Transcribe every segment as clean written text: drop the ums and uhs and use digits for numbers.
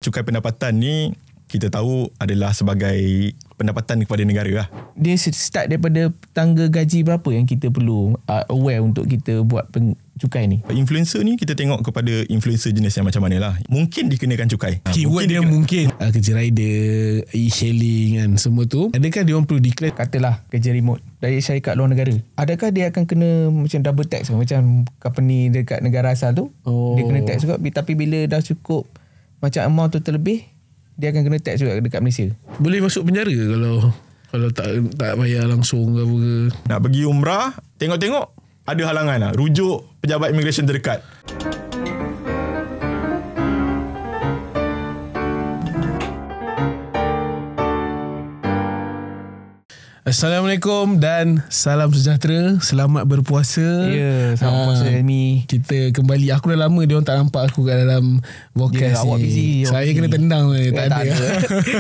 cukai pendapatan ni kita tahu adalah sebagai pendapatan kepada negara lah. Dia start daripada tangga gaji berapa yang kita perlu aware untuk kita buat cukai ni? Influencer ni kita tengok kepada influencer jenis yang macam mana lah. Mungkin dikenakan cukai. Keyword dia mungkin kerja rider, e-hailing kan, semua tu. Adakah dia orang perlu declare? Katalah kerja remote dari syarikat luar negara. Adakah dia akan kena macam double tax macam company dekat negara asal tu? Dia kena tax juga, tapi bila dah cukup macam amount tu terlebih, dia akan kena tax juga dekat Malaysia. Boleh masuk penjara kalau tak bayar langsung ke apa ke. Nak pergi umrah, tengok-tengok ada halangan lah. Rujuk pejabat immigration terdekat. Assalamualaikum dan salam sejahtera. Selamat berpuasa. Ya, selamat puasa Elmi. Kita kembali. Aku dah lama diorang tak nampak aku kat dalam podcast awak busy. Saya kena tendang. Tak ada.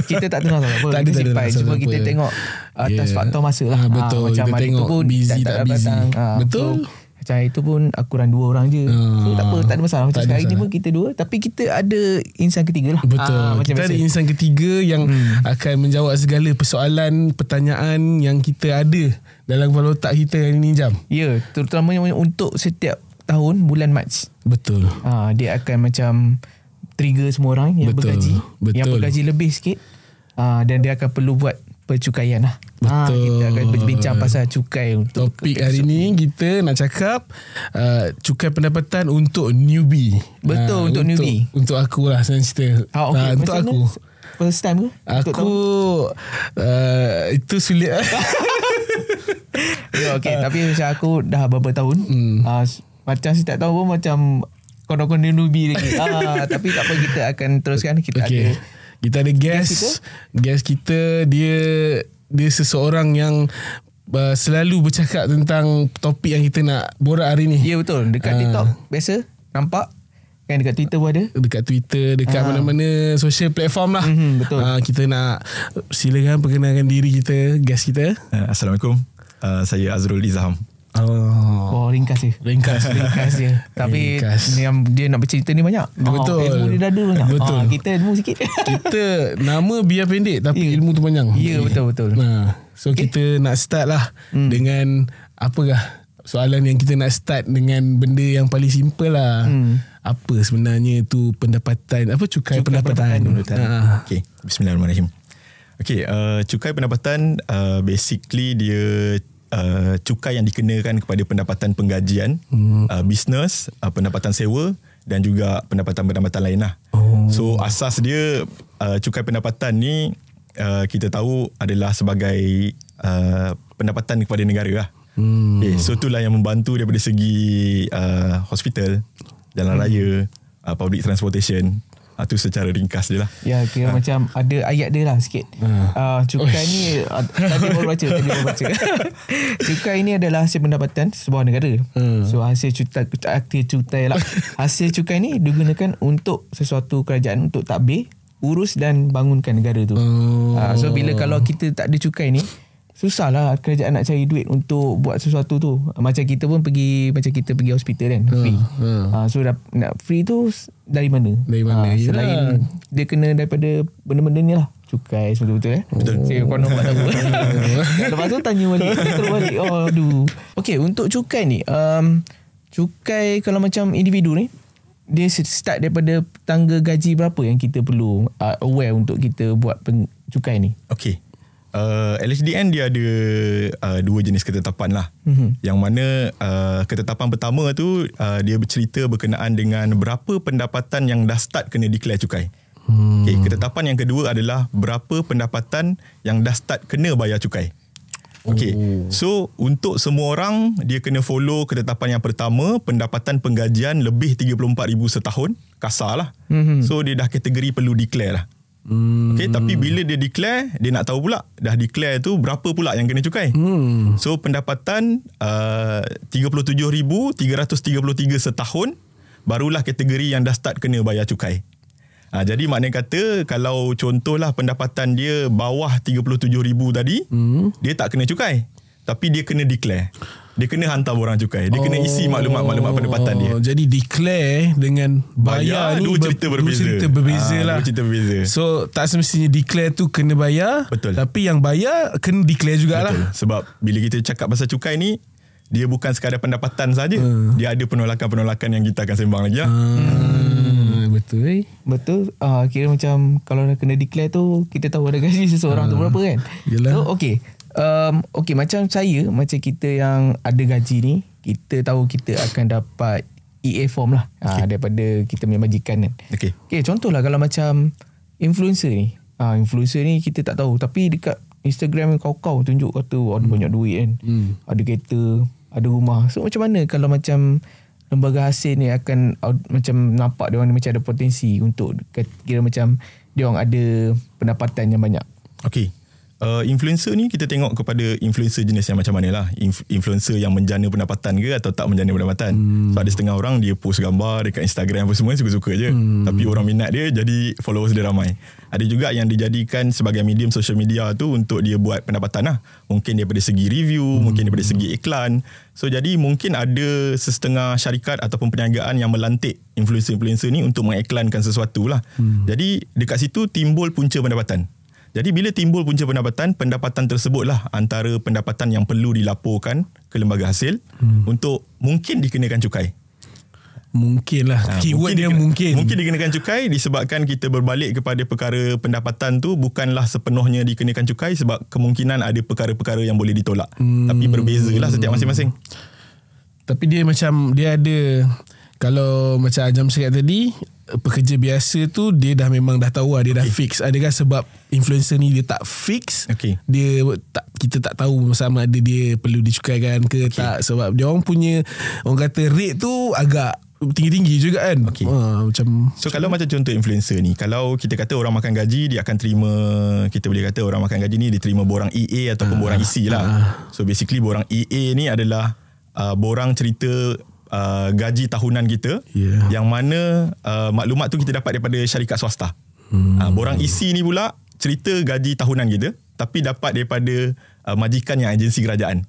Kita tak tendang apa. Tak ada, kita simpan. Cuma apa. kita tengok atas faktor masa lah. Betul. Macam kita tengok pun busy tak busy. Betul. Macam itu pun aku orang 2 orang je. So tak apa, tak ada masalah. Macam sekarang ni pun kita 2, tapi kita ada insan ketiga lah. Betul. Kita ada insan ketiga yang akan menjawab segala persoalan, pertanyaan yang kita ada dalam kepala otak kita hari ni, Jam. Ya, terutamanya untuk setiap tahun bulan Mac. Betul. Dia akan macam trigger semua orang yang bergaji. Yang bergaji lebih sikit. Dan dia akan perlu buat percukaian lah. Betul. Kita akan berbincang pasal cukai. Topik hari ni kita nak cakap cukai pendapatan untuk newbie. Betul, untuk newbie. Untuk aku lah senang cerita. Okay. Untuk aku. First time ke? Aku itu sulit. Ya, okay. Tapi macam aku dah beberapa tahun. Macam saya tak tahu pun macam konon-konon newbie lagi. Tapi tak apa, kita akan teruskan. Kita ada guest kita dia seseorang yang selalu bercakap tentang topik yang kita nak borak hari ni. Ya, betul. Dekat TikTok biasa nampak kan, dekat Twitter pun ada. Dekat Twitter, dekat mana-mana social platform lah. Betul. Kita nak silakan perkenalkan diri kita, guest kita. Assalamualaikum. Saya Azrul Izham. Ringkas je. Tapi yang dia nak bercerita ni banyak. Betul. Ilmu dia dah ada banyak. Betul. Kita ilmu sikit. Kita nama biar pendek tapi ilmu tu panjang. Ya, betul. So kita nak start lah dengan apakah soalan yang kita nak start dengan benda yang paling simple lah. Apa sebenarnya tu pendapatan, cukai pendapatan. Okay, bismillahirrahmanirrahim. Okay, cukai pendapatan basically dia cukai yang dikenakan kepada pendapatan penggajian, bisnes, pendapatan sewa dan juga pendapatan-pendapatan lain lah. So asas dia cukai pendapatan ni kita tahu adalah sebagai pendapatan kepada negara lah. Okay, so itulah yang membantu daripada segi hospital, jalan raya, public transportation. Itu secara ringkas je lah. Ya, kira macam ada ayat dia lah sikit. Cukai ni tadi baru baca. Cukai ni adalah hasil pendapatan sebuah negara. So hasil cukai ni digunakan untuk sesuatu kerajaan untuk takbir, urus dan bangunkan negara tu. So bila kalau kita tak ada cukai ni, susahlah kerajaan nak cari duit untuk buat sesuatu tu. Macam kita pun pergi hospital kan, free. So nak free tu dari mana? Selain dia kena daripada benda-benda ni lah, cukai betul-betul Betul. Saya konon buat tahu. Lepas tu tanya balik, terus balik. Okay, untuk cukai ni, cukai kalau macam individu ni, dia start daripada tangga gaji berapa yang kita perlu aware untuk kita buat cukai ni? Okay. LHDN dia ada 2 jenis ketetapan lah. Yang mana ketetapan pertama tu dia bercerita berkenaan dengan berapa pendapatan yang dah start kena declare cukai. Okay, ketetapan yang kedua adalah berapa pendapatan yang dah start kena bayar cukai. Okay, so untuk semua orang dia kena follow ketetapan yang pertama, pendapatan penggajian lebih 34,000 setahun, kasar lah. So dia dah kategori perlu declare lah. Okay, tapi bila dia declare, dia nak tahu pula dah declare tu berapa pula yang kena cukai. So pendapatan 37,333 setahun barulah kategori yang dah start kena bayar cukai. Jadi maknanya kata kalau contohlah pendapatan dia bawah 37,000 tadi, dia tak kena cukai, tapi dia kena declare. dia kena hantar borang cukai. Dia kena isi maklumat-maklumat pendapatan dia. Jadi declare dengan bayar ni dua cerita berbeza. lah. Dua cerita berbeza. So tak semestinya declare tu kena bayar. Betul. Tapi yang bayar kena declare jugalah. Betul. Sebab bila kita cakap pasal cukai ni, dia bukan sekadar pendapatan saja. Dia ada penolakan-penolakan yang kita akan sembang lagi lah. Betul. Kira macam kalau dah kena declare tu, kita tahu ada gaji seseorang tu berapa kan. Yelah. So okay, macam kita yang ada gaji ni, kita tahu kita akan dapat EA form lah, daripada kita punya majikan kan. Okay, contohlah kalau macam influencer ni, influencer ni kita tak tahu, tapi dekat Instagram kau tunjuk kata ada banyak duit kan, ada kereta, ada rumah. So macam mana kalau macam lembaga hasil ni akan macam nampak dia orang macam ada potensi untuk kira macam dia orang ada pendapatan yang banyak. Okay. Influencer ni kita tengok kepada influencer jenis yang macam mana lah. Influencer yang menjana pendapatan ke atau tak menjana pendapatan. So ada setengah orang dia post gambar dekat Instagram apa semua, suka-suka je. Tapi orang minat dia, jadi followers dia ramai. Ada juga yang dijadikan sebagai medium social media tu untuk dia buat pendapatan lah. Mungkin daripada segi review, mungkin daripada segi iklan. So jadi mungkin ada setengah syarikat ataupun perniagaan yang melantik influencer-influencer ni untuk mengiklankan sesuatu lah. Jadi dekat situ timbul punca pendapatan. Jadi bila timbul punca pendapatan tersebutlah antara pendapatan yang perlu dilaporkan ke lembaga hasil untuk mungkin dikenakan cukai. Mungkin lah. Keyword dia mungkin. Mungkin dikenakan cukai disebabkan kita berbalik kepada perkara pendapatan tu bukanlah sepenuhnya dikenakan cukai sebab kemungkinan ada perkara-perkara yang boleh ditolak. Tapi berbezalah setiap masing-masing. Tapi dia macam, dia ada, kalau macam Ajam cakap tadi, pekerja biasa tu dia dah memang dah tahu lah, dia dah fix. Adakah sebab influencer ni dia tak fix, dia tak, kita tak tahu sama ada dia perlu dicukaikan ke tak, sebab dia orang punya, orang kata rate tu agak tinggi-tinggi juga kan. Macam so kalau macam contoh influencer ni, kalau kita kata orang makan gaji, dia akan terima, kita boleh kata orang makan gaji ni dia terima borang EA ataupun borang isi lah. So basically borang EA ni adalah borang cerita gaji tahunan kita, yang mana maklumat tu kita dapat daripada syarikat swasta. Borang isi ni pula cerita gaji tahunan kita, tapi dapat daripada majikan yang agensi kerajaan.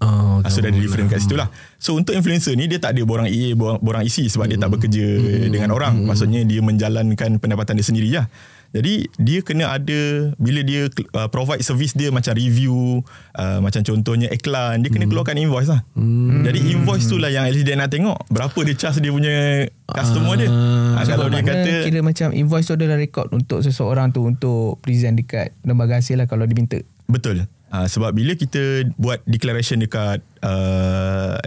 So dah ada different kat situ lah. So untuk influencer ni dia tak ada borang EA, borang isi sebab dia tak bekerja dengan orang. Maksudnya dia menjalankan pendapatan dia sendiri lah. Jadi dia kena ada, bila dia provide service dia macam review, macam contohnya iklan, dia kena keluarkan invoice lah. Jadi invoice tu lah yang LHDN nak tengok berapa dia charge dia punya customer dia. Kalau dia kata kira macam invoice tu adalah rekod untuk seseorang tu untuk present dekat lembaga hasil lah kalau diminta. Betul. Sebab bila kita buat declaration dekat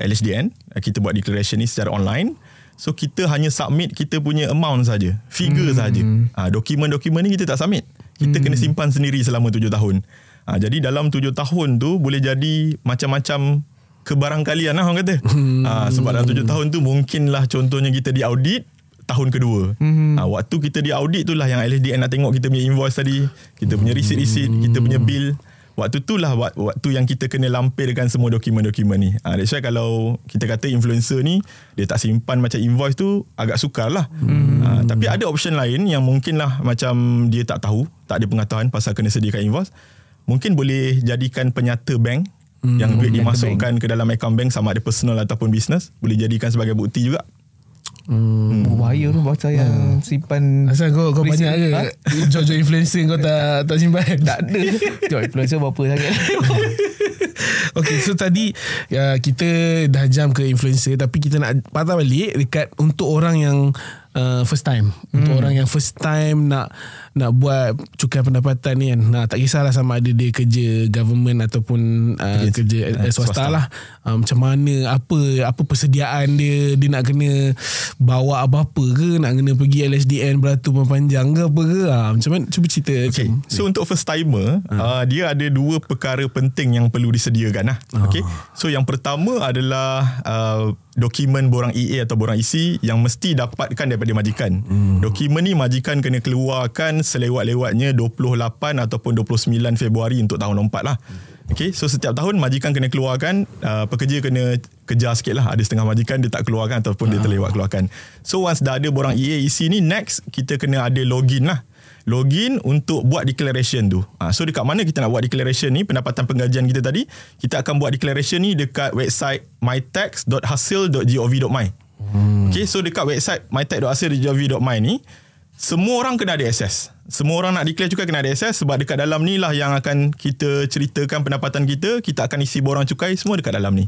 LHDN, kita buat declaration ni secara online. So kita hanya submit kita punya amount saja, figure saja. Dokumen-dokumen ni kita tak submit. Kita kena simpan sendiri selama 7 tahun. Jadi dalam 7 tahun tu boleh jadi macam-macam kebarangkalian lah orang kata. Sebab dalam 7 tahun tu mungkinlah contohnya kita diaudit tahun kedua. Waktu kita diaudit tu lah yang LHDN nak tengok kita punya invoice tadi, kita punya receipt, kita punya bill. Waktu tu lah waktu yang kita kena lampirkan semua dokumen-dokumen ni. That's why kalau kita kata influencer ni dia tak simpan macam invoice tu, agak sukar lah. Tapi ada option lain yang mungkin lah macam dia tak tahu, tak ada pengetahuan pasal kena sediakan invoice. Mungkin boleh jadikan penyata bank yang duit dimasukkan ke dalam account bank, sama ada personal ataupun business, boleh jadikan sebagai bukti juga. Bahaya tu bahasa yang simpan. Asal kau banyak ke jual-jual influencer kau tak simpan? Tak ada. Jual influencer berapa sangat. Okay, so tadi kita dah jam ke influencer, tapi kita nak patah balik dekat untuk orang yang first time. Untuk orang yang first time nak buat cukai pendapatan ni kan. Tak kisahlah sama ada dia kerja government ataupun kerja swasta lah. Macam mana, apa persediaan dia nak kena bawa apa-apa ke, nak kena pergi LHDN beratur panjang ke apa ke. Macam mana, cuba cerita. So untuk first timer, dia ada 2 perkara penting yang perlu disediakan lah. So yang pertama adalah dokumen borang EA atau borang isi yang mesti dapatkan daripada majikan. Dokumen ni majikan kena keluarkan selewat-lewatnya 28 ataupun 29 Februari untuk tahun lompat lah. So setiap tahun majikan kena keluarkan, pekerja kena kejar sikit lah. Ada setengah majikan dia tak keluarkan ataupun dia terlewat keluarkan. So once dah ada borang EA isi ni, next kita kena ada login lah. login untuk buat declaration tu. So dekat mana kita nak buat declaration ni, pendapatan penggajian kita tadi, kita akan buat declaration ni dekat website mytax.hasil.gov.my. Okay, so dekat website mytax.hasil.gov.my ni, semua orang kena ada akses. Semua orang nak declare cukai kena ada akses, sebab dekat dalam ni lah yang akan kita ceritakan pendapatan kita. Kita akan isi borang cukai semua dekat dalam ni.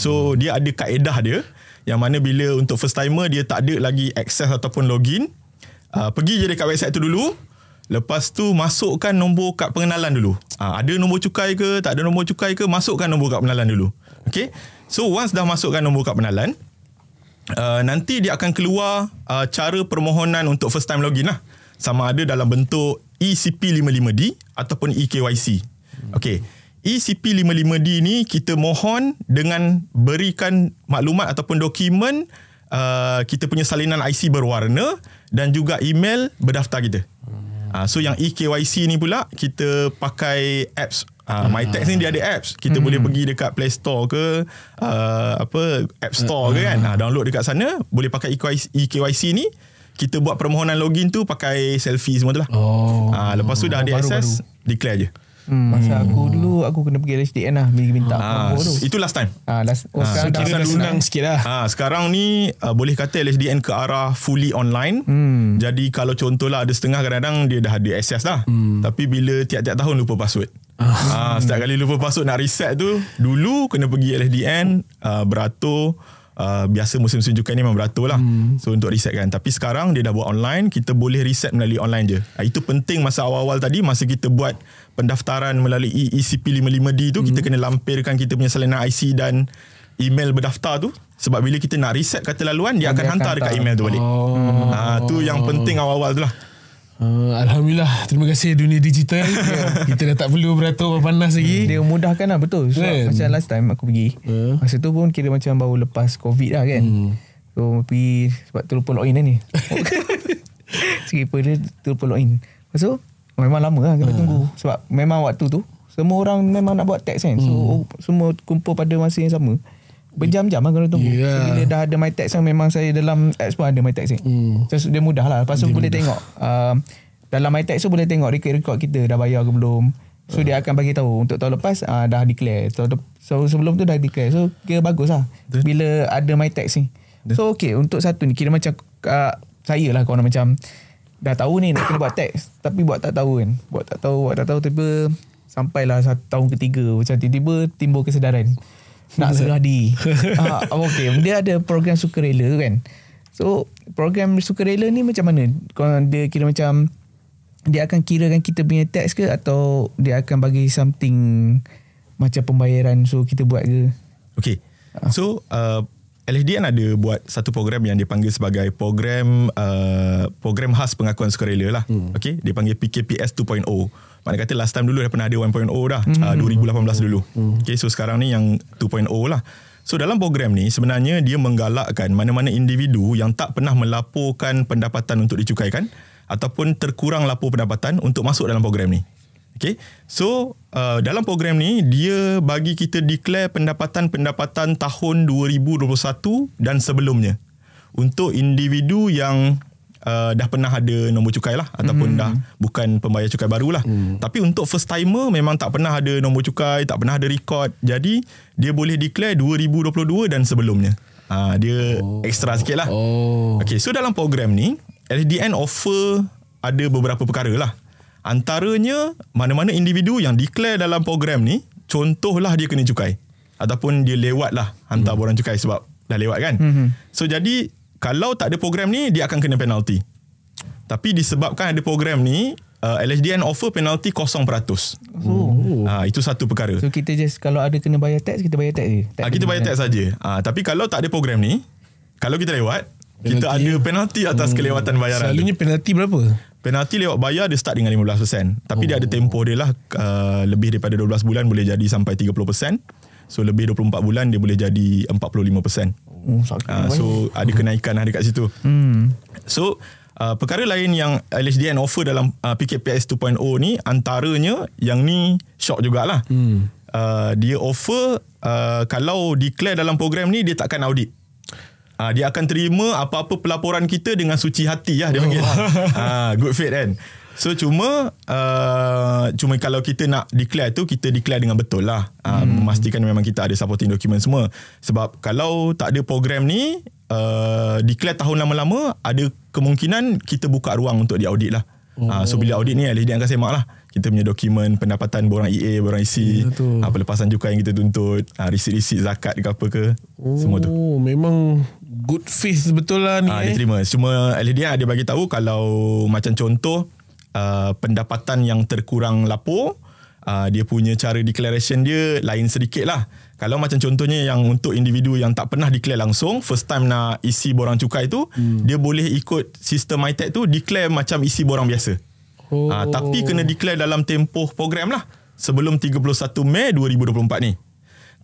So dia ada kaedah dia, yang mana bila untuk first timer dia tak ada lagi akses ataupun login, pergi je dekat website tu dulu. Lepas tu masukkan nombor kad pengenalan dulu. Ada nombor cukai ke, tak ada nombor cukai ke, masukkan nombor kad pengenalan dulu. Okay, so once dah masukkan nombor kad pengenalan, nanti dia akan keluar cara permohonan untuk first time login lah. Sama ada dalam bentuk ECP55D ataupun EKYC. Okay, ECP55D ni kita mohon dengan berikan maklumat ataupun dokumen kita punya salinan IC berwarna dan juga email berdaftar kita. So yang EKYC ni pula kita pakai apps. MyTax ni dia ada apps. Kita boleh pergi dekat Play Store ke App Store ke kan. Download dekat sana, boleh pakai EKYC ni. Kita buat permohonan login tu pakai selfie semua tu lah. Lepas tu dah ada akses, declare je. Masa aku dulu, aku kena pergi LHDN lah, minta nombor tu. Itu last time. Sekarang kira dah senang sikit lah. Sekarang ni boleh kata LHDN ke arah fully online. Jadi kalau contohlah ada setengah kadang-kadang dia dah ada akses dah. Tapi bila tiap-tiap tahun lupa password. Setiap kali lupa password nak reset tu, dulu kena pergi LHDN beratur. Biasa musim-musim cukai ni memang beratur lah. So untuk reset kan. Tapi sekarang dia dah buat online, kita boleh reset melalui online je. Itu penting masa awal-awal tadi, masa kita buat pendaftaran melalui ECP55D tu, kita kena lampirkan kita punya salinan IC dan email berdaftar tu. Sebab bila kita nak reset kata laluan, dia akan hantar dekat email tu balik. Tu yang penting awal-awal tu lah. Alhamdulillah, terima kasih dunia digital. Kita dah tak perlu beratur panas lagi. Dia memudahkan lah, betul. So, macam last time aku pergi, masa tu pun kira macam baru lepas COVID lah kan. So pergi sebab terlupa login lah ni. Skipper dia terlupa login. Lepas tu memang lama lah kena tunggu. Sebab memang waktu tu semua orang memang nak buat tax kan. So semua kumpul pada masa yang sama. Berjam-jam lah kena tunggu. So, bila dah ada MyTax kan, memang saya dalam apps pun ada MyTax ni. So dia mudah lah. Lepas tu boleh tengok dalam MyTax tu boleh tengok rekod kita dah bayar ke belum. So dia akan bagi tahu untuk tahun lepas dah declare. So sebelum tu dah declare. So kira bagus lah bila ada MyTax ni. So okay, untuk satu ni kira macam saya lah kawan macam dah tahu ni nak kena buat tax, tapi buat tak tahu kan. Buat tak tahu tiba sampailah tahun ketiga macam tiba-tiba timbul kesedaran nak serah diri. Okay, dia ada program sukarela tu kan. So program sukarela ni macam mana? Kalau dia kira macam dia akan kirakan kita punya tax ke, atau dia akan bagi something macam pembayaran so kita buat ke? Okay, so LHDN ada buat satu program yang dipanggil sebagai program khas pengakuan sukarela lah. Okay, dia panggil PKPS 2.0. Maknanya kata last time dulu dah pernah ada 1.0 dah, 2018 dulu. Okay, so sekarang ni yang 2.0 lah. So dalam program ni sebenarnya dia menggalakkan mana-mana individu yang tak pernah melaporkan pendapatan untuk dicukaikan ataupun terkurang lapor pendapatan untuk masuk dalam program ni. Okay, so dalam program ni dia bagi kita declare pendapatan tahun 2021 dan sebelumnya untuk individu yang dah pernah ada nombor cukai lah, ataupun dah bukan pembayar cukai baru lah. Tapi untuk first timer memang tak pernah ada nombor cukai, tak pernah ada record. Jadi dia boleh declare 2022 dan sebelumnya. Dia ekstra sikit lah. Okay, so dalam program ni LHDN offer ada beberapa perkara lah. Antaranya mana-mana individu yang declare dalam program ni, contohlah dia kena cukai ataupun dia lewat lah hantar borang cukai sebab dah lewat kan. So jadi kalau tak ada program ni, dia akan kena penalti. Tapi disebabkan ada program ni, LHDN offer penalti 0%. Itu satu perkara. So kita just kalau ada kena bayar tax, kita bayar tax je. Kita bayar tax saja. Tapi kalau tak ada program ni, kalau kita lewat, kita ada penalti atas kelewatan bayaran. Selalunya penalti berapa? Penalti lewat bayar dia start dengan 15%. Tapi dia ada tempoh dia lah. Lebih daripada 12 bulan boleh jadi sampai 30%. So lebih 24 bulan dia boleh jadi 45%. So ada kenaikan lah dekat situ. So perkara lain yang LHDN offer dalam PKPS 2.0 ni, antaranya yang ni shock jugalah. Dia offer kalau declare dalam program ni dia takkan audit. Dia akan terima apa-apa pelaporan kita dengan suci hati lah dia panggil. Good faith kan. So cuma kalau kita nak declare tu, kita declare dengan betul lah. Memastikan memang kita ada supporting document semua. Sebab kalau tak ada program ni, declare tahun lama-lama, ada kemungkinan kita buka ruang untuk diaudit lah. So bila audit ni, LHDN akan semak lah kita punya dokumen pendapatan borang EA, borang IC, pelepasan cukai yang kita tuntut, risit-risit zakat ke apa ke, semua tu. Memang good faith betul lah ni. Dia terima. Cuma LHDN ada bagi tahu kalau macam contoh pendapatan yang terkurang lapor, dia punya cara declaration dia lain sedikit lah. Kalau macam contohnya yang untuk individu yang tak pernah declare langsung, first time nak isi borang cukai tu, dia boleh ikut sistem MyTax tu declare macam isi borang biasa. Tapi kena declare dalam tempoh program lah sebelum 31 Mei 2024 ni.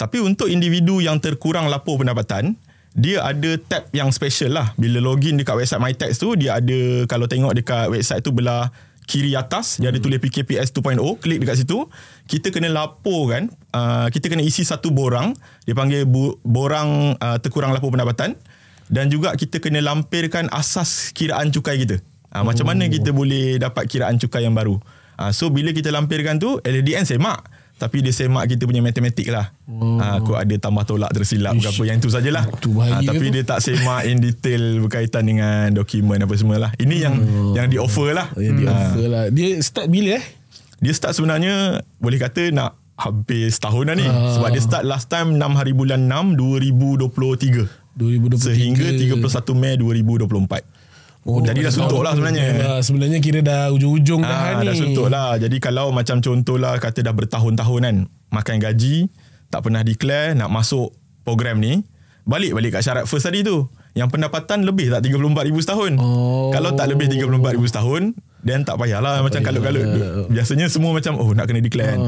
Tapi untuk individu yang terkurang lapor pendapatan, dia ada tab yang special lah. Bila login dekat website MyTax tu, dia ada, kalau tengok dekat website tu belah kiri atas, dia ada tulis PKPS 2.0, klik dekat situ, kita kena laporkan, kita kena isi satu borang, dia panggil borang terkurang lapor pendapatan, dan juga kita kena lampirkan asas kiraan cukai kita. Macam mana kita boleh dapat kiraan cukai yang baru. So bila kita lampirkan tu, LHDN semak, tapi dia semak kita punya matematik lah. Kok ada tambah tolak tersilap ke apa, yang tu sajalah. Tapi dia tak semak in detail berkaitan dengan dokumen apa semua lah. Ini yang di offer lah. Dia start bila Dia start sebenarnya boleh kata nak habis tahun dah ni. Sebab dia start last time 6 hari bulan 6 2023 sehingga 31 Mei 2024. Jadi dah suntuk lah sebenarnya. Sebenarnya kira dah ujung-ujung dah ni. Dah suntuk lah. Jadi kalau macam contoh lah, kata dah bertahun-tahun kan makan gaji, tak pernah declare, nak masuk program ni, balik kat syarat first tadi tu, yang pendapatan lebih tak 34,000 setahun. Kalau tak lebih 34,000 setahun, then tak payahlah macam kalut-kalut. Biasanya semua macam nak kena declare kan.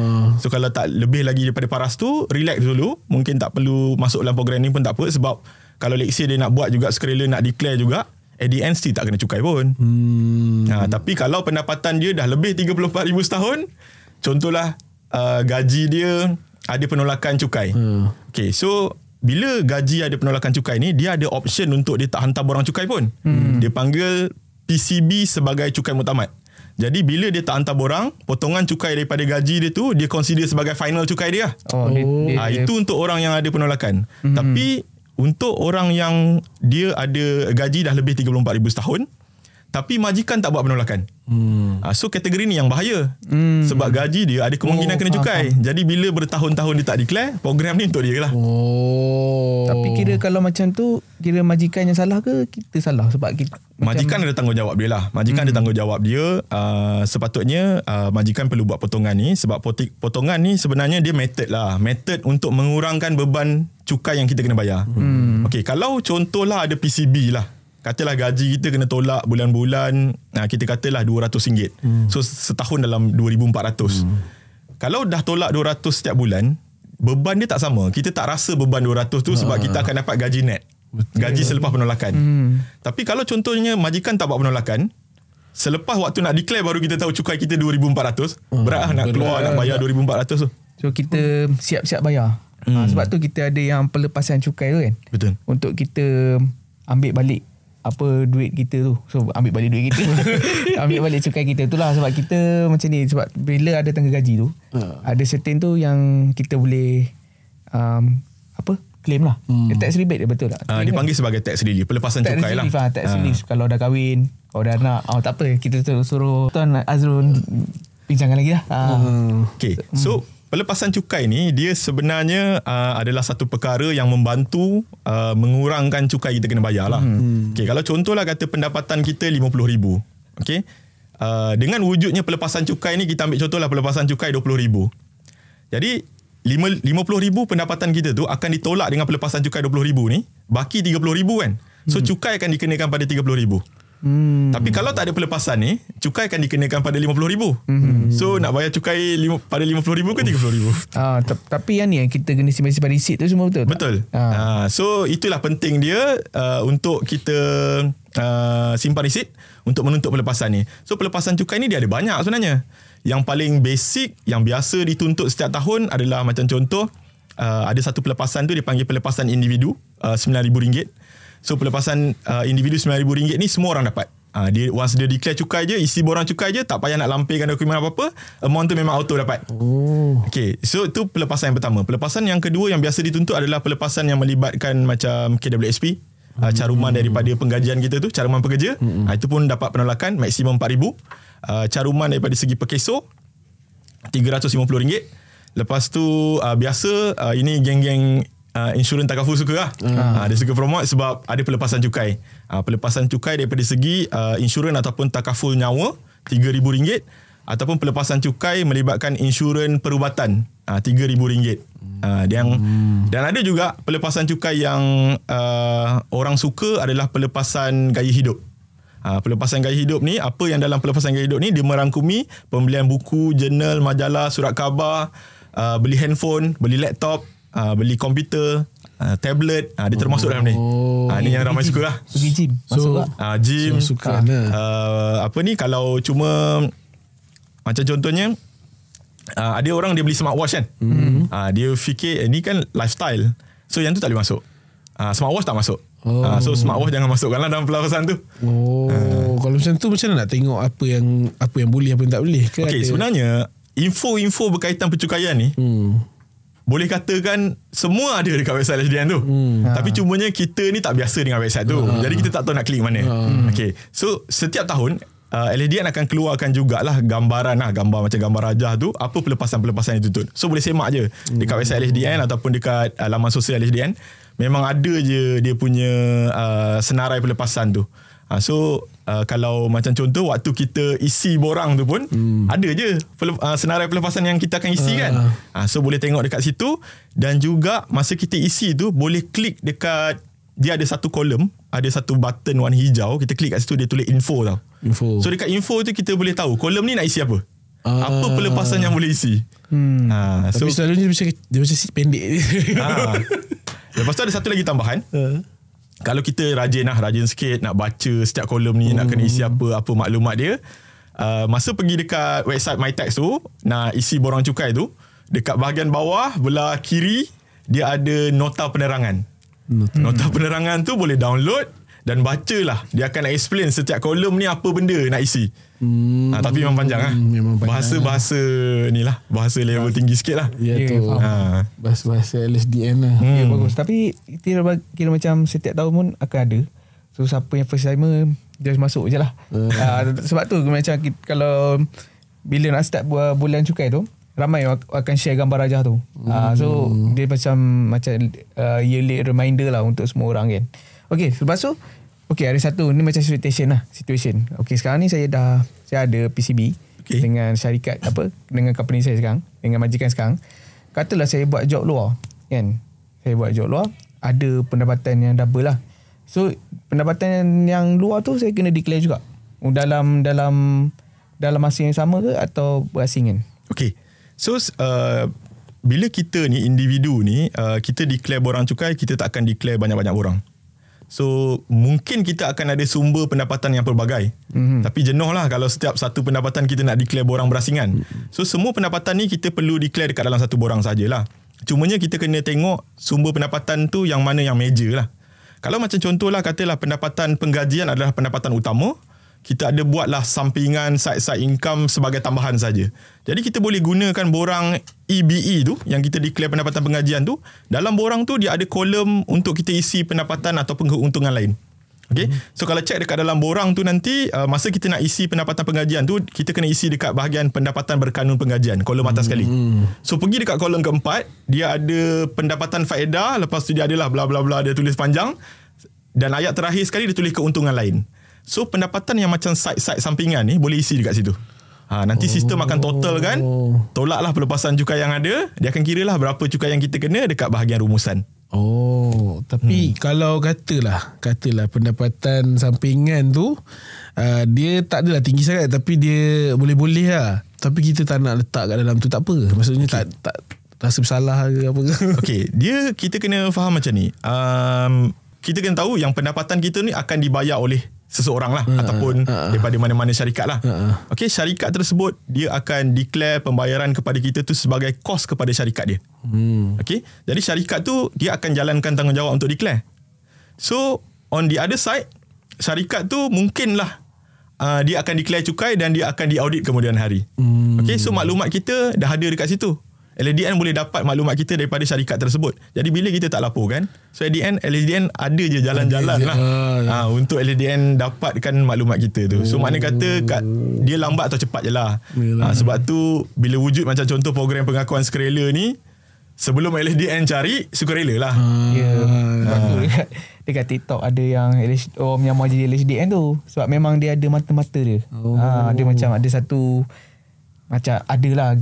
So kalau tak lebih lagi daripada paras tu, relax dulu. Mungkin tak perlu masuk dalam program ni pun tak apa. Sebab kalau let's say dia nak buat juga sukarela, nak declare juga, at the end still tak kena cukai pun. Tapi kalau pendapatan dia dah lebih 34,000 setahun, contohlah gaji dia ada penolakan cukai. Okay, so bila gaji ada penolakan cukai ni, dia ada option untuk dia tak hantar borang cukai pun. Dia panggil PCB sebagai cukai muktamad. Jadi bila dia tak hantar borang, potongan cukai daripada gaji dia tu, dia consider sebagai final cukai dia. Itu untuk orang yang ada penolakan. Tapi untuk orang yang dia ada gaji dah lebih 34,000 setahun, tapi majikan tak buat penolakan. So kategori ni yang bahaya. Sebab gaji dia ada kemungkinan kena cukai. Jadi bila bertahun-tahun dia tak declare, program ni untuk dia lah. Tapi kira kalau macam tu, kira majikan yang salah ke kita salah? Sebab kita, majikan ada tanggungjawab dia lah. Majikan ada tanggungjawab dia. Sepatutnya majikan perlu buat potongan ni. Sebab potongan ni sebenarnya dia method lah. Method untuk mengurangkan beban cukai yang kita kena bayar. Okay, kalau contohlah ada PCB lah. Katalah gaji kita kena tolak bulan-bulan, kita katalah RM200. So setahun dalam 2,400. Kalau dah tolak 200 setiap bulan, beban dia tak sama. Kita tak rasa beban 200 tu sebab kita akan dapat gaji net. Gaji selepas penolakan. Tapi kalau contohnya majikan tak buat penolakan, selepas waktu nak declare baru kita tahu cukai kita 2,400, berat lah nak keluar, nak bayar 2,400 tu. So kita siap-siap bayar. Sebab tu kita ada yang pelepasan cukai tu kan. Betul. Untuk kita ambil balik apa duit kita tu. So ambil balik duit kita. Ambil balik cukai kita tu lah. Sebab kita macam ni, sebab bila ada tengah gaji tu, ada certain tu yang kita boleh claim lah. Tax rebate dia, betul tak? Dia panggil sebagai tax relief, pelepasan tax cukai relief lah. Tax relief. Kalau dah kahwin, kalau dah anak, tak apa, kita suruh Tuan Azrul bincangkan lagi lah. Okay, so pelepasan cukai ni dia sebenarnya adalah satu perkara yang membantu mengurangkan cukai kita kena bayar lah. Okay, kalau contohlah kata pendapatan kita RM50,000. Okay, dengan wujudnya pelepasan cukai ni, kita ambil contohlah pelepasan cukai RM20,000. Jadi RM50,000 pendapatan kita tu akan ditolak dengan pelepasan cukai RM20,000 ni, baki RM30,000 kan. So cukai akan dikenakan pada RM30,000. Tapi kalau tak ada pelepasan ni, cukai akan dikenakan pada RM50,000. So nak bayar cukai pada RM50,000 ke RM30,000? Tapi yang ni kita kena simpan resit tu semua, betul? Betul. So itulah penting dia untuk kita simpan resit untuk menuntut pelepasan ni. So pelepasan cukai ni dia ada banyak sebenarnya. Yang paling basic, yang biasa dituntut setiap tahun adalah macam contoh, ada satu pelepasan tu dipanggil pelepasan individu, RM9,000. So pelepasan individu RM9,000 ni semua orang dapat. Dia once dia declare cukai je, isi borang cukai je, tak payah nak lampirkan dokumen apa-apa, amount tu memang auto dapat. Okay, so itu pelepasan yang pertama. Pelepasan yang kedua yang biasa dituntut adalah pelepasan yang melibatkan macam KWSP, caruman daripada penggajian kita tu, caruman pekerja. Itu pun dapat penolakan maksimum RM4,000. Caruman daripada segi perkeso RM350. Lepas tu biasa ini geng-geng insurans takaful suka lah. Dia suka promote sebab ada pelepasan cukai. Pelepasan cukai daripada segi insurans ataupun takaful nyawa RM3,000, ataupun pelepasan cukai melibatkan insurans perubatan RM3,000. Dan ada juga pelepasan cukai yang orang suka adalah pelepasan gaya hidup. Pelepasan gaya hidup ni, apa yang dalam pelepasan gaya hidup ni, dia merangkumi pembelian buku, jurnal, majalah, surat khabar, beli handphone, beli laptop, beli komputer, tablet, dia termasuk dalam ni. Ni yang ramai suka lah. Pergi gym masuk lah. Gym suka apa ni, kalau cuma macam contohnya ada orang dia beli smartwatch kan. Dia fikir ni kan lifestyle, so yang tu tak boleh masuk. Smartwatch tak masuk. So smartwatch jangan masukkanlah dalam pelepasan tu. Kalau macam tu, macam mana nak tengok apa yang boleh, apa yang tak boleh? Okay, sebenarnya info-info berkaitan percukaian ni boleh katakan semua ada dekat website LHDN tu. Tapi cumanya kita ni tak biasa dengan website tu. Jadi kita tak tahu nak klik mana. Okay. So setiap tahun LHDN akan keluarkan jugalah gambar macam gambar rajah tu, apa pelepasan-pelepasan yang dituntut. So boleh semak je dekat website LHDN ataupun dekat laman sosial LHDN. Memang ada je dia punya senarai pelepasan tu. So kalau macam contoh waktu kita isi borang tu pun ada je senarai pelepasan yang kita akan isi kan. So boleh tengok dekat situ. Dan juga masa kita isi tu boleh klik dekat, dia ada satu kolom, ada satu button warna hijau, kita klik kat situ, dia tulis info tau. So dekat info tu kita boleh tahu kolom ni nak isi apa, apa pelepasan yang boleh isi. Tapi selalunya dia macam pendek. Lepas tu ada satu lagi tambahan. Kalau kita rajin sikit nak baca setiap kolom ni, nak kena isi apa maklumat dia, masa pergi dekat website MyTax tu nak isi borang cukai tu, dekat bahagian bawah belah kiri dia ada nota penerangan. Nota penerangan tu boleh download dan bacalah. Dia akan explain setiap kolom ni apa benda nak isi. Tapi memang panjang lah. Bahasa-bahasa ni lah, bahasa level tinggi sikit lah. Bahasa-bahasa LSDN lah. Bagus. Tapi kira macam setiap tahun pun akan ada. So siapa yang first timer, just masuk je lah. Sebab tu macam kalau bila nak start bulan cukai tu, ramai akan share gambar rajah tu. So dia macam yearly reminder lah untuk semua orang kan. Okay, lepas tu ada satu ni macam situation. Okay, sekarang ni saya ada PCB dengan syarikat dengan company saya sekarang, dengan majikan sekarang. Katalah saya buat job luar kan. Saya buat job luar, ada pendapatan yang double lah. So pendapatan yang luar tu saya kena declare juga dalam masa yang sama ke atau berasingan? Okay. So bila kita ni individu ni kita declare borang cukai, kita tak akan declare banyak-banyak borang. So mungkin kita akan ada sumber pendapatan yang pelbagai. Tapi jenuh lah kalau setiap satu pendapatan kita nak declare borang berasingan. So semua pendapatan ni kita perlu declare dekat dalam satu borang sajalah. Cumanya kita kena tengok sumber pendapatan tu yang mana yang major lah. Kalau macam contohlah katalah pendapatan penggajian adalah pendapatan utama, kita ada buatlah sampingan side income sebagai tambahan saja. Jadi kita boleh gunakan borang EBE tu yang kita declare pendapatan penggajian tu. Dalam borang tu dia ada kolom untuk kita isi pendapatan ataupun keuntungan lain. Okay? So kalau cek dekat dalam borang tu nanti masa kita nak isi pendapatan penggajian tu, kita kena isi dekat bahagian pendapatan berkanun penggajian, kolom atas sekali. So pergi dekat kolom keempat, dia ada pendapatan faedah, lepas tu dia adalah bla bla bla, dia tulis panjang, dan ayat terakhir sekali dia tulis keuntungan lain. So pendapatan yang macam side sampingan ni boleh isi dekat situ. Nanti sistem akan total kan, tolaklah pelepasan cukai yang ada, dia akan kira lah berapa cukai yang kita kena dekat bahagian rumusan. Tapi kalau katalah pendapatan sampingan tu dia tak adalah tinggi sangat, tapi dia boleh-boleh lah. Tapi kita tak nak letak kat dalam tu, tak apa. Maksudnya tak rasa bersalah ke apa ke. Okay, kita kena faham macam ni. Kita kena tahu yang pendapatan kita ni akan dibayar oleh seseorang lah ataupun daripada mana-mana syarikat lah. Okay, syarikat tersebut dia akan declare pembayaran kepada kita tu sebagai kos kepada syarikat dia. Okay, jadi syarikat tu dia akan jalankan tanggungjawab untuk declare. So on the other side, syarikat tu mungkinlah dia akan declare cukai dan dia akan diaudit kemudian hari. Okay, so maklumat kita dah ada dekat situ. LHDN boleh dapat maklumat kita daripada syarikat tersebut. Jadi bila kita tak laporkan, so at the end LHDN ada je jalan-jalan lah untuk LHDN dapatkan maklumat kita tu. So makna kata dia lambat atau cepat je lah. Sebab tu bila wujud macam contoh program pengakuan sukarela ni, sebelum LHDN cari, sukarela lah. Dekat TikTok ada yang menyamar jadi LHDN tu. Sebab memang dia ada mata-mata dia. Dia macam ada satu, macam adalah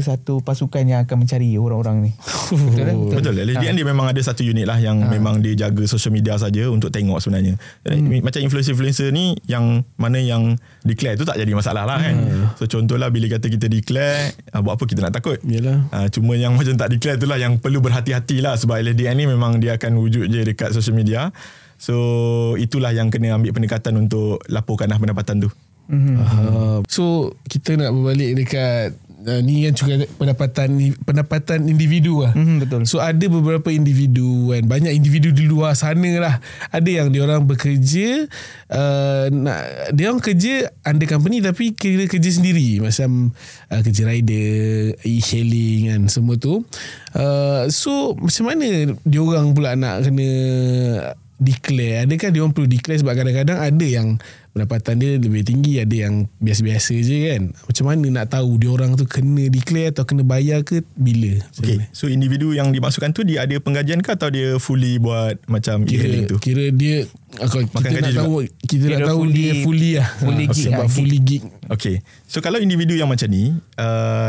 satu pasukan yang akan mencari orang-orang ni. Betul. LHDN dia memang ada satu unit lah yang memang dia jaga social media saja untuk tengok sebenarnya. Macam influencer-influencer ni yang mana yang declare tu tak jadi masalah lah kan. So contohlah bila kata kita declare, buat apa kita nak takut? Cuma yang macam tak declare tu lah yang perlu berhati-hati lah, sebab LHDN ni memang dia akan wujud je dekat social media. So itulah yang kena ambil pendekatan untuk laporkan lah pendapatan tu. So kita nak berbalik dekat ni kan juga pendapatan individu lah. Betul. So ada beberapa individu kan, banyak individu di luar sana lah. Ada yang diorang bekerja diorang kerja under company tapi kira kerja sendiri, macam kerja rider, e-hailing kan, semua tu. So macam mana diorang pula nak kena declare? Adakah diorang perlu declare? Sebab kadang-kadang ada yang pendapatan dia lebih tinggi, ada yang biasa-biasa je kan. Macam mana nak tahu diorang tu kena declare atau kena bayar ke bila? Okay, so individu yang dimasukkan tu dia ada penggajian ke atau dia fully buat macam e-hailing tu? Kira dia makan gaji juga. Kita nak tahu dia fully lah. Sebab fully gig. Okay, so kalau individu yang macam ni,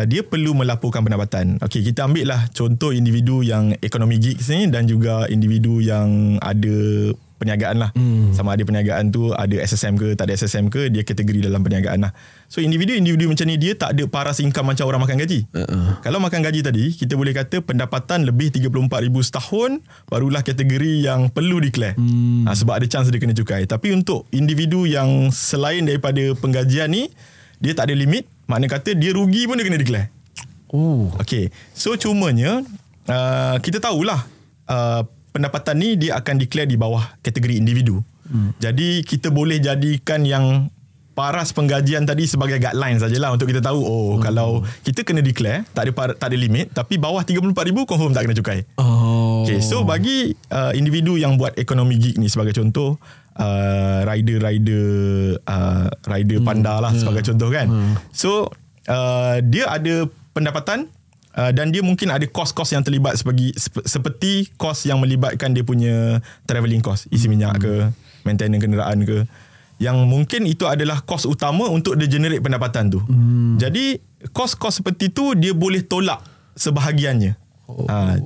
dia perlu melaporkan pendapatan. Okay, kita ambil lah contoh individu yang ekonomi gigs ni dan juga individu yang ada perniagaan lah. Sama ada perniagaan tu ada SSM ke tak ada SSM ke, dia kategori dalam perniagaan lah. So individu macam ni dia tak ada paras income macam orang makan gaji. Kalau makan gaji tadi, kita boleh kata pendapatan lebih 34,000 setahun barulah kategori yang perlu declare. Sebab ada chance dia kena cukai. Tapi untuk individu yang selain daripada penggajian ni, dia tak ada limit, makna kata dia rugi pun dia kena declare. Okay, so cumanya kita tahulah pendapatan ni dia akan declare di bawah kategori individu. Jadi kita boleh jadikan yang paras penggajian tadi sebagai guideline sajalah untuk kita tahu kalau kita kena declare tak ada limit, tapi bawah 34,000 confirm tak kena cukai. Okay, so bagi individu yang buat ekonomi gig ni sebagai contoh, rider panda lah sebagai contoh kan. So dia ada pendapatan dan dia mungkin ada kos-kos yang terlibat seperti kos yang melibatkan dia punya travelling cost, isi minyak ke, maintenance kenderaan ke, yang mungkin itu adalah kos utama untuk dia generate pendapatan tu. Jadi kos-kos seperti tu dia boleh tolak sebahagiannya.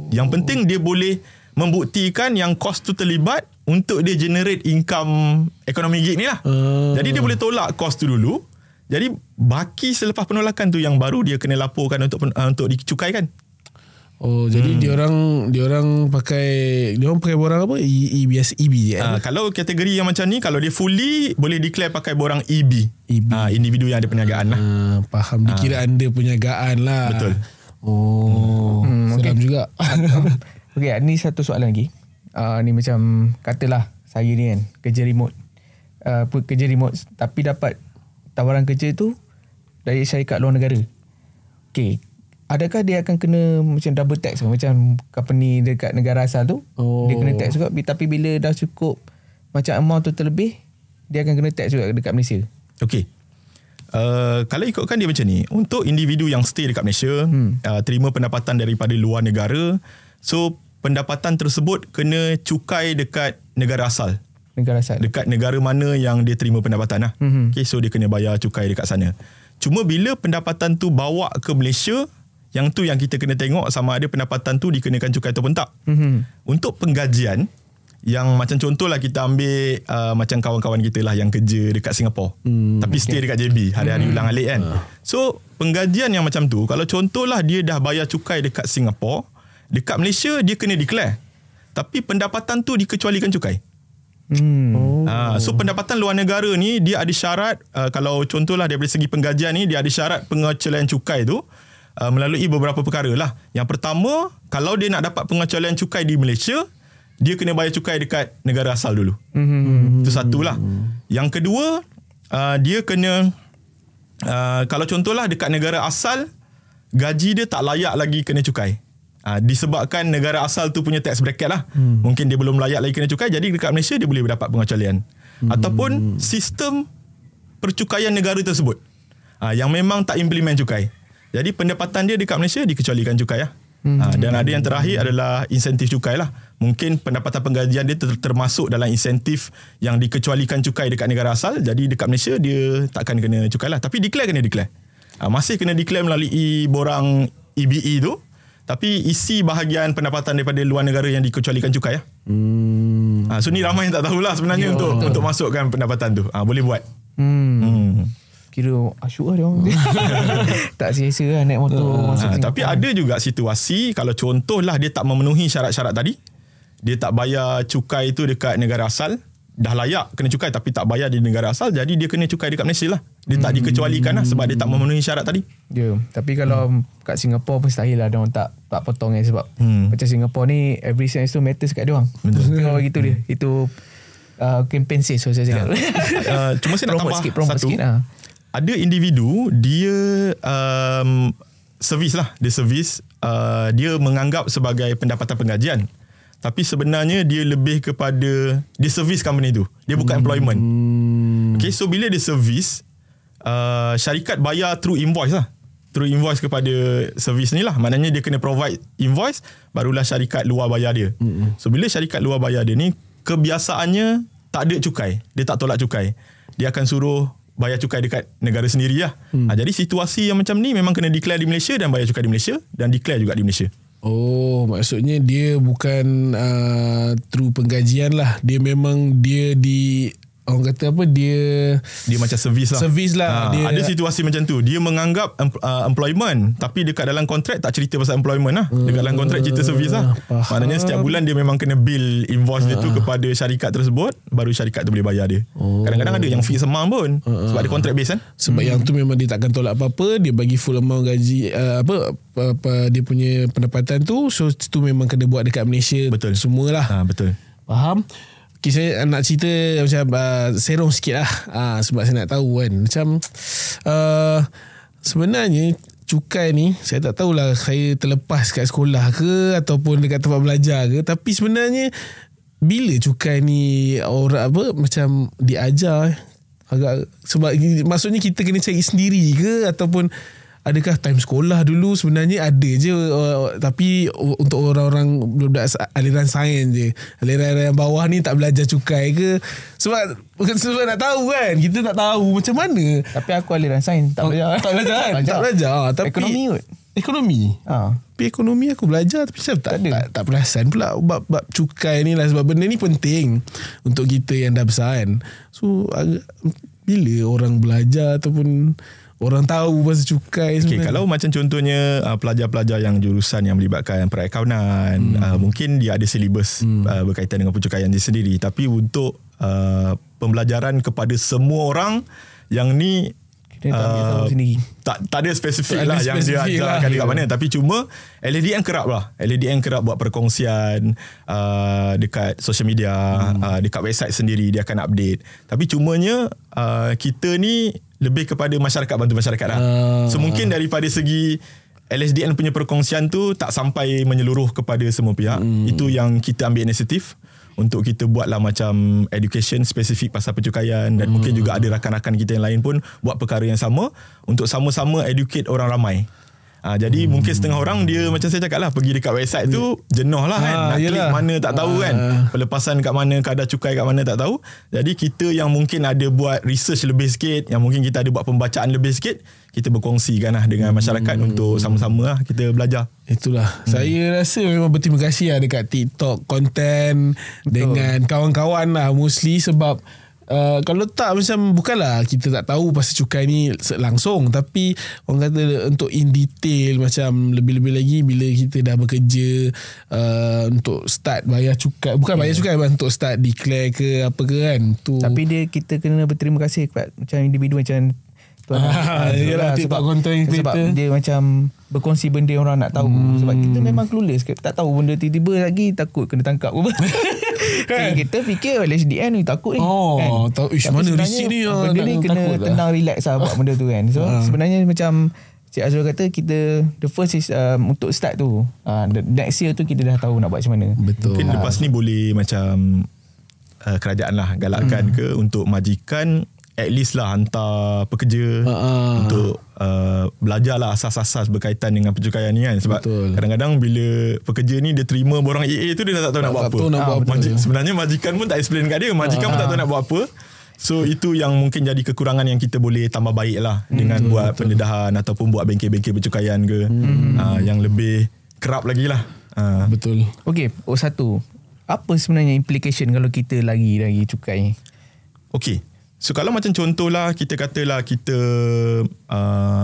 Yang penting dia boleh membuktikan yang kos tu terlibat untuk dia generate income ekonomi gig ni lah. Jadi dia boleh tolak kos tu dulu. Jadi baki selepas penolakan tu yang baru dia kena laporkan untuk dicukaikan. Jadi diorang pakai borang apa? EB je. Kalau kategori yang macam ni, kalau dia fully boleh declare pakai borang EB. Individu yang ada perniagaan lah. Faham, dikira anda perniagaan lah. Betul. Seram juga. Okay, ni satu soalan lagi. Ni macam katalah saya ni kan kerja remote. Tapi dapat tawaran kerja tu dari syarikat luar negara. Okay, adakah dia akan kena macam double tax macam company dekat negara asal tu? Dia kena tax juga, tapi bila dah cukup macam amount tu terlebih, dia akan kena tax juga dekat Malaysia. Okay, kalau ikutkan dia macam ni, untuk individu yang stay dekat Malaysia, terima pendapatan daripada luar negara, so pendapatan tersebut kena cukai dekat negara asal. Dekat negara mana yang dia terima pendapatan lah. Okay, so dia kena bayar cukai dekat sana. Cuma bila pendapatan tu bawa ke Malaysia, yang tu yang kita kena tengok sama ada pendapatan tu dikenakan cukai ataupun tak. Untuk penggajian, yang macam contohlah kita ambil macam kawan-kawan kita lah yang kerja dekat Singapura, tapi stay dekat JB, hari-hari ulang alik kan. So penggajian yang macam tu, kalau contohlah dia dah bayar cukai dekat Singapura, dekat Malaysia dia kena declare, tapi pendapatan tu dikecualikan cukai. So pendapatan luar negara ni dia ada syarat, kalau contohlah daripada segi penggajian ni dia ada syarat pengecualian cukai tu melalui beberapa perkara lah. Yang pertama, kalau dia nak dapat pengecualian cukai di Malaysia, dia kena bayar cukai dekat negara asal dulu. Itu satulah. Yang kedua, dia kena kalau contohlah dekat negara asal gaji dia tak layak lagi kena cukai. Disebabkan negara asal tu punya tax bracket lah. Mungkin dia belum layak lagi kena cukai, jadi dekat Malaysia dia boleh dapat pengecualian. Ataupun sistem percukaian negara tersebut yang memang tak implement cukai. Jadi pendapatan dia dekat Malaysia dikecualikan cukai lah. Dan ada yang terakhir adalah insentif cukai lah. Mungkin pendapatan penggajian dia termasuk dalam insentif yang dikecualikan cukai dekat negara asal. Jadi dekat Malaysia dia takkan kena cukai lah. Tapi declare kena declare. Masih kena declare melalui borang EBE tu. Tapi isi bahagian pendapatan daripada luar negara yang dikecualikan cukai lah. So ni ramai yang tak tahulah sebenarnya untuk masukkan pendapatan tu. Boleh buat. Kira asyuk lah dia orang. Tak sia-sia lah naik motor. Tapi ada juga situasi kalau contohlah dia tak memenuhi syarat-syarat tadi, dia tak bayar cukai tu dekat negara asal, dah layak kena cukai tapi tak bayar di negara asal, jadi dia kena cukai dekat Malaysia lah. Dia tak dikecualikan lah sebab dia tak memenuhi syarat tadi. Ya, tapi kalau kat Singapura mustahil lah dia orang tak potong sebab macam Singapura ni every cent tu matters kat dia orang. Kalau gitu dia. Itu campaign sales saya cakap. Cuma saya nak tambah satu. Sikit, ada individu dia servis lah, dia servis, dia menganggap sebagai pendapatan penggajian, tapi sebenarnya dia lebih kepada dia servis company tu, dia bukan employment. Okay, so bila dia servis, syarikat bayar through invoice lah, through invoice kepada servis ni lah. Maknanya dia kena provide invoice, barulah syarikat luar bayar dia. So bila syarikat luar bayar dia ni, kebiasaannya tak ada cukai, dia tak tolak cukai, dia akan suruh bayar cukai dekat negara sendiri lah. Jadi situasi yang macam ni memang kena declare di Malaysia dan bayar cukai di Malaysia dan declare juga di Malaysia. Oh, maksudnya dia bukan through penggajian lah. Dia memang dia di orang kata apa, dia macam servis lah. Servis lah. Dia ada situasi macam tu. Dia menganggap employment, tapi dekat dalam kontrak tak cerita pasal employment lah. Dekat dalam kontrak cerita servis lah. Maknanya setiap bulan dia memang kena bill invoice dia tu kepada syarikat tersebut, baru syarikat tu boleh bayar dia. Kadang-kadang ada yang fixed amount pun, sebab dia kontrak base kan. Sebab yang tu memang dia takkan tolak apa-apa, dia bagi full amount gaji apa dia punya pendapatan tu. So tu memang kena buat dekat Malaysia. Betul. Semualah. Betul. Faham? Okay, saya nak cerita macam serong sikit lah. Sebab saya nak tahu kan, macam sebenarnya cukai ni, saya tak tahulah saya terlepas kat sekolah ke ataupun dekat tempat belajar ke, tapi sebenarnya bila cukai ni orang apa macam diajar agak, sebab maksudnya kita kena cari sendiri ke, ataupun adakah time sekolah dulu sebenarnya ada je, tapi untuk orang-orang budak aliran sains je, aliran bawah ni tak belajar cukai ke? Sebab nak tahu kan, kita tak tahu macam mana. Tapi aku aliran sains tak belajar. Tak belajar kan? Tak belajar. Tapi ekonomi kot. Ekonomi? Tapi ekonomi aku belajar, tapi saya tak perasan pula bab cukai ni lah, sebab benda ni penting untuk kita yang dah besar kan. So bila orang belajar ataupun orang tahu pasal cukai sebenarnya. Kalau macam contohnya pelajar-pelajar yang jurusan yang melibatkan perakaunan, mungkin dia ada silibus berkaitan dengan pencukaian dia sendiri. Tapi untuk pembelajaran kepada semua orang, yang ni tak ada spesifik lah yang dia ajarkan dekat mana. Tapi cuma LHDN kerap lah. LHDN kerap buat perkongsian dekat social media, dekat website sendiri dia akan update. Tapi cumanya kita ni lebih kepada masyarakat, bantu masyarakat lah. So mungkin daripada segi LSDN punya perkongsian tu tak sampai menyeluruh kepada semua pihak. Itu yang kita ambil inisiatif untuk kita buatlah macam education spesifik pasal pencukaian, dan mungkin juga ada rakan-rakan kita yang lain pun buat perkara yang sama untuk sama-sama educate orang ramai. Jadi mungkin setengah orang dia macam saya cakap lah, pergi dekat website tu jenuh lah kan, nak klik mana tak tahu kan, pelepasan kat mana, kadar cukai kat mana tak tahu. Jadi kita yang mungkin ada buat research lebih sikit, yang mungkin kita ada buat pembacaan lebih sikit, kita berkongsikan lah dengan masyarakat untuk sama-sama lah kita belajar. Itulah. Saya rasa memang berterima kasih lah dekat TikTok konten dengan kawan-kawan lah mostly, sebab kalau tak macam bukanlah kita tak tahu pasal cukai ni langsung, tapi orang kata untuk in detail macam lebih-lebih lagi bila kita dah bekerja untuk start bayar cukai, bukan bayar cukai, untuk start declare ke apa ke kan tu. Tapi kita kena berterima kasih kepada macam individu macam tuan yalah, TikTok konten sebab dia macam berkongsi benda yang orang nak tahu. Sebab kita memang clueless, tak tahu benda, tiba-tiba lagi takut kena tangkap apa. Kita fikir LHDN ni takut ni. Tahu ish Tapi mana sebenarnya risik ni. benda ni kena tenang relax lah buat benda tu kan. So sebenarnya macam Cik Azrul kata, kita the first is untuk start tu. The next year tu kita dah tahu nak buat macam mana. Betul. Mungkin lepas ni boleh macam kerajaan lah galakkan ke untuk majikan at least lah hantar pekerja untuk belajar lah asas-asas berkaitan dengan pencukaian ni kan. Sebab kadang-kadang bila pekerja ni dia terima borang AA tu, dia dah tak tahu nak buat apa. Sebenarnya majikan pun tak explain kat dia. Majikan pun tak tahu nak buat apa. So itu yang mungkin jadi kekurangan yang kita boleh tambah baik lah dengan buat pendedahan ataupun buat bengkel-bengkel pencukaian ke yang lebih kerap lagi lah. Betul. Okay, satu. Apa sebenarnya implication kalau kita lagi cukai? Okay. So kalau macam contohlah kita katalah kita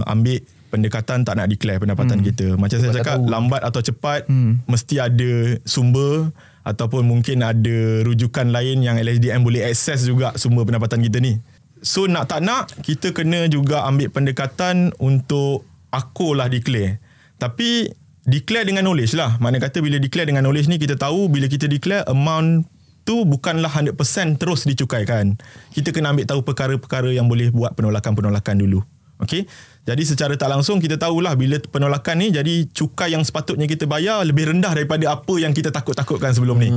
ambil pendekatan tak nak declare pendapatan kita. Macam saya cakap, lambat atau cepat mesti ada sumber ataupun mungkin ada rujukan lain yang LHDN boleh akses juga sumber pendapatan kita ni. So nak tak nak kita kena juga ambil pendekatan untuk akur lah declare. Tapi declare dengan knowledge lah. Makna kata bila declare dengan knowledge ni, kita tahu bila kita declare amount tu bukanlah 100% terus dicukaikan. Kita kena ambil tahu perkara-perkara yang boleh buat penolakan-penolakan dulu. Okey. Jadi secara tak langsung kita tahulah bila penolakan ni, jadi cukai yang sepatutnya kita bayar lebih rendah daripada apa yang kita takut-takutkan sebelum ni.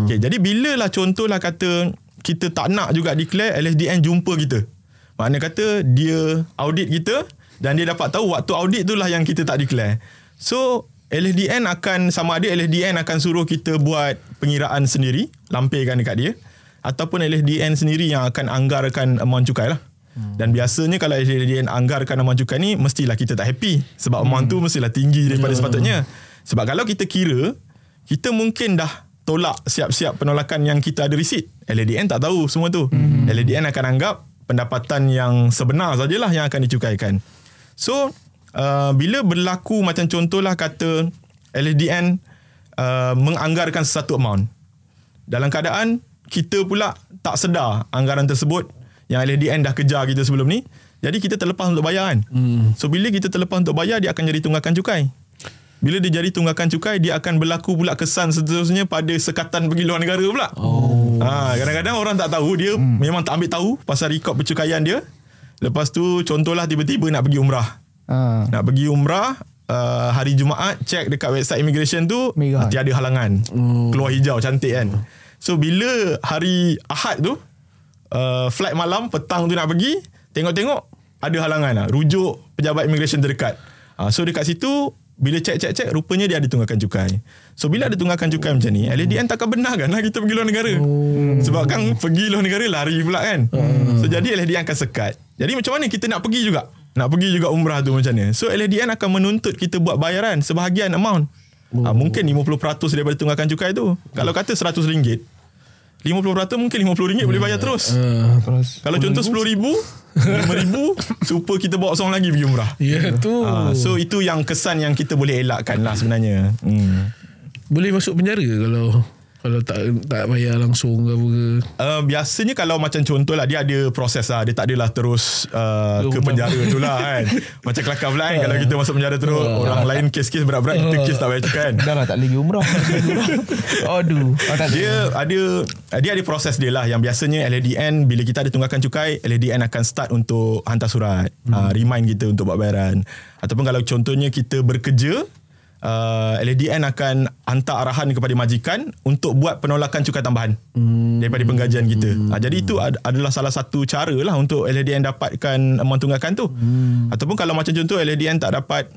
Okey, jadi bila lah contohlah kata kita tak nak juga declare, LHDN jumpa kita. Makna kata dia audit kita dan dia dapat tahu waktu audit itulah yang kita tak declare. So LHDN akan, sama ada LHDN akan suruh kita buat pengiraan sendiri, lampirkan dekat dia, ataupun LHDN sendiri yang akan anggarkan amount cukai lah. Dan biasanya kalau LHDN anggarkan amount cukai ni, mestilah kita tak happy sebab amount tu mestilah tinggi daripada sepatutnya. Sebab kalau kita kira, kita mungkin dah tolak siap-siap penolakan yang kita ada receipt. LHDN tak tahu semua tu. LHDN akan anggap pendapatan yang sebenar sajalah yang akan dicukaikan. So bila berlaku macam contohlah kata LHDN menganggarkan sesuatu amount, dalam keadaan kita pula tak sedar anggaran tersebut yang LHDN dah kejar kita sebelum ni, jadi kita terlepas untuk bayar kan. So bila kita terlepas untuk bayar, dia akan jadi tunggakan cukai. Bila dia jadi tunggakan cukai, dia akan berlaku pula kesan seterusnya pada sekatan pergi luar negara pula. Kadang-kadang orang tak tahu, dia memang tak ambil tahu pasal rekod pencukaian dia. Lepas tu contohlah tiba-tiba nak pergi umrah. Nak pergi umrah, hari Jumaat check dekat website immigration tu, tiada halangan. Keluar hijau cantik kan. So bila hari Ahad tu, flight malam petang tu nak pergi, tengok-tengok ada halangan lah. Rujuk pejabat immigration terdekat. So dekat situ bila check rupanya dia ada tunggakan cukai. So bila ada tunggakan cukai macam ni, LHDN takkan benarkan lah kita pergi luar negara. Sebab kan pergi luar negara lari pula kan. So jadi LHDN akan sekat. Jadi macam mana kita nak pergi juga? Nak pergi juga umrah tu macam mana? So LHDN akan menuntut kita buat bayaran sebahagian amount. Mungkin 50% daripada tunggakan cukai tu. Kalau kata RM100, 50% mungkin RM50 boleh bayar terus. Kalau contoh RM10,000, RM5,000 supaya kita bawa seorang lagi pergi umrah. Tu. So itu yang kesan yang kita boleh elakkan lah sebenarnya. Boleh masuk penjara kalau tak bayar langsung ke apa ke? Biasanya kalau macam contoh lah, dia ada proses lah. Dia tak adalah terus ke penjara tu lah kan. Macam kelakar pula kan kalau kita masuk penjara terus. Orang lain kes-kes berat-berat, kita kes tak bayar cukai kan. Dah lah tak lagi umrah. Aduh. Dia ada proses dia lah. Yang biasanya LHDN, bila kita ada tunggakan cukai, LHDN akan start untuk hantar surat, remind kita untuk buat bayaran. Ataupun kalau contohnya kita bekerja, LHDN akan hantar arahan kepada majikan untuk buat penolakan cukai tambahan daripada penggajian kita. Jadi itu adalah salah satu cara lah untuk LHDN dapatkan amount tunggakan tu. Ataupun kalau macam contoh LHDN tak dapat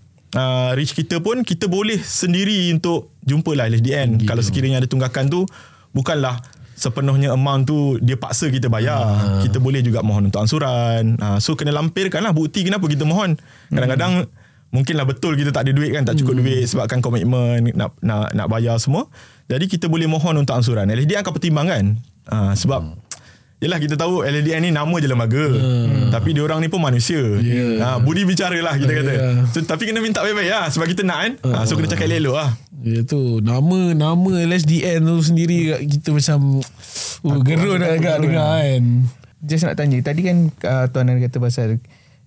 reach kita pun, kita boleh sendiri untuk jumpalah LHDN. Kalau sekiranya ada tunggakan tu bukanlah sepenuhnya amount tu dia paksa kita bayar. Kita boleh juga mohon untuk ansuran. So kena lampirkanlah bukti kenapa kita mohon. Kadang-kadang mungkinlah betul kita tak ada duit kan, tak cukup duit sebabkan komitmen nak bayar semua. Jadi kita boleh mohon untuk ansuran. LHDN akan pertimbangkan. Sebab yelah kita tahu LHDN ni nama je lembaga. Tapi diorang ni pun manusia. Budi bicara lah kita kata. So, tapi kena minta baik-baik lah sebab kita nak kan. So kena cakap elok lah. Tu nama LHDN tu sendiri kita macam gerun agak dengar kan. Just nak tanya, tadi kan Tuan Ana kata pasal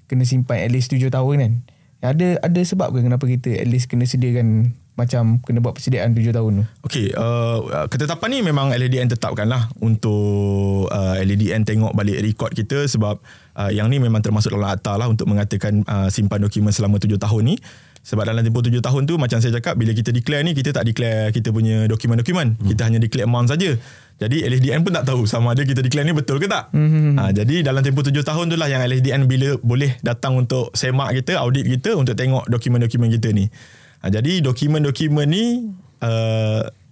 kena simpan at least 7 tahun kan. Ada sebab ke kenapa kita at least kena sediakan macam kena buat persediaan 7 tahun tu? Okey, ketetapan ni memang LHDN tetapkan lah untuk LHDN tengok balik rekod kita sebab yang ni memang termasuk dalam akta lah untuk mengatakan simpan dokumen selama 7 tahun ni. Sebab dalam tempoh 7 tahun tu macam saya cakap, bila kita declare ni, kita tak declare kita punya dokumen-dokumen. Kita hanya declare amount saja. Jadi LHDN pun tak tahu sama ada kita declare ni betul ke tak. Jadi dalam tempoh 7 tahun tu lah yang LHDN bila boleh datang untuk semak kita, audit kita untuk tengok dokumen-dokumen kita ni. Jadi dokumen-dokumen ni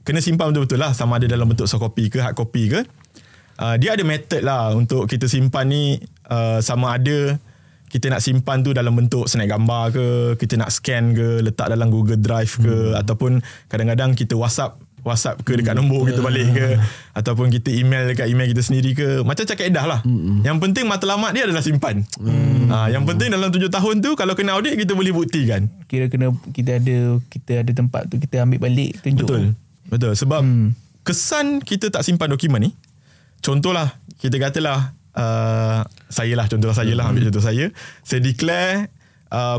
kena simpan betul-betul lah, sama ada dalam bentuk soft copy ke hard copy ke. Dia ada method lah untuk kita simpan ni, sama ada kita nak simpan tu dalam bentuk snap gambar ke, kita nak scan ke, letak dalam Google Drive ke, ataupun kadang-kadang kita WhatsApp ke dekat nombor kita balik ke, ataupun kita email dekat email kita sendiri ke. Macam cakap edah lah. Yang penting matlamat dia adalah simpan. Yang penting dalam 7 tahun tu kalau kena audit kita boleh buktikan. Kira kena kita ada tempat tu kita ambil balik tunjuk. Betul. Sebab kesan kita tak simpan dokumen ni. Contohlah kita katalah saya lah ambil contoh saya declare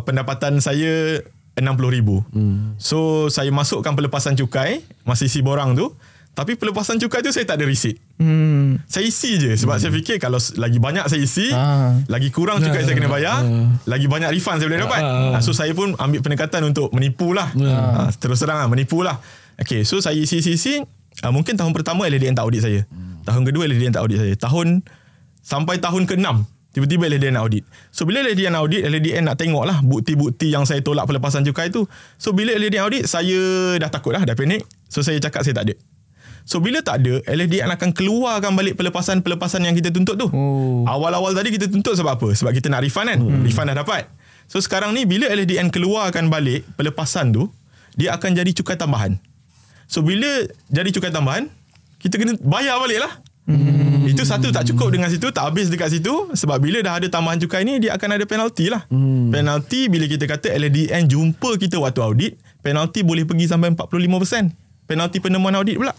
pendapatan saya 60,000. So saya masukkan pelepasan cukai masa isi borang tu, tapi pelepasan cukai tu saya tak ada receipt. Saya isi je sebab saya fikir kalau lagi banyak saya isi, lagi kurang cukai saya kena bayar, lagi banyak refund saya boleh dapat. So saya pun ambil pendekatan untuk menipu lah. Terus terang lah, menipu lah. Okay, so saya isi. Mungkin tahun pertama LHDN tak audit saya. Tahun kedua LHDN tak audit saya. Sampai tahun ke-6 tiba-tiba LHDN audit. So bila LHDN audit, LHDN nak tengok lah bukti-bukti yang saya tolak pelepasan cukai tu. So bila LHDN audit, saya dah takut lah, dah panik. So saya cakap saya tak ada. So bila tak ada, LHDN akan keluarkan balik pelepasan yang kita tuntut tu. Awal-awal tadi kita tuntut sebab apa? Sebab kita nak refund kan. Refund dah dapat. So sekarang ni bila LHDN keluarkan balik pelepasan tu, dia akan jadi cukai tambahan. So bila jadi cukai tambahan, kita kena bayar balik lah. Itu satu, tak cukup dengan situ, tak habis dekat situ. Sebab bila dah ada tambahan cukai ni, dia akan ada penalti lah. Penalti bila kita kata LHDN jumpa kita waktu audit, penalti boleh pergi sampai 45%. Penalti penemuan audit pula.